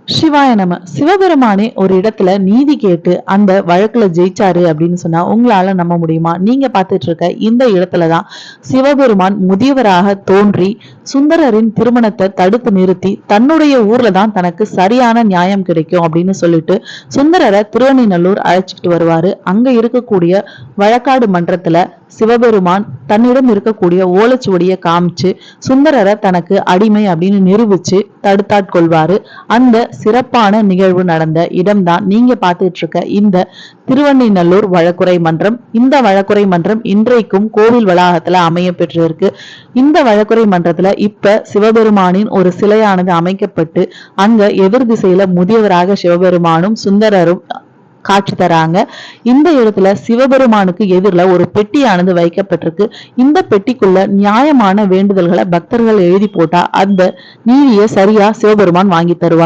சிவாய நம. சிவபெருமானே ஒரு இடத்துல நீதி கேட்டு அந்த வழக்குல ஜெயிச்சாரு அப்படின்னு சொன்னா உங்களால நம்ப முடியுமா? நீங்க பார்த்துட்டு இருக்க இந்த இடத்துலதான் சிவபெருமான் முதியவராக தோன்றி சுந்தரரின் திருமணத்தை தடுத்து நிறுத்தி தன்னுடைய ஊர்ல தான் தனக்கு சரியான நியாயம் கிடைக்கும் அப்படின்னு சொல்லிட்டு சுந்தரரை திருவண்ணைநல்லூர் அழைச்சிட்டு வருவாரு. அங்க இருக்கக்கூடிய வழக்காடு மன்றத்துல சிவபெருமான் தன்னிடம் இருக்கக்கூடிய ஓலைச்சுவடியை காமிச்சு சுந்தரரை தனக்கு அடிமை அப்படின்னு நிரூபிச்சு தடுத்தாட்கொள்வாரு. அந்த சிறப்பான நிகழ்வு நடந்த இடம்தான் நீங்க பார்த்துட்டு இருக்க இந்த திருவண்ணைநல்லூர் வழக்குரை மன்றம். இந்த வழக்குரை மன்றம் இன்றைக்கும் கோவில் வளாகத்துல அமைய பெற்றிருக்கு. இந்த வழக்குரை மன்றத்துல இப்ப சிவபெருமானின் ஒரு சிலையானது அமைக்கப்பட்டு அங்க எதிர் திசையில முதியவராக சிவபெருமானும் சுந்தரரும் காட்சி தராங்க. இந்த இடத்துல சிவபெருமானுக்கு எதிரில ஒரு பெட்டியானது வைக்கப்பட்டிருக்கு. இந்த பெட்டிக்குள்ள நியாயமான வேண்டுதல்களை பக்தர்கள் எழுதி போட்டா அந்த நீதியை சரியா சிவபெருமான் வாங்கி தருவார்.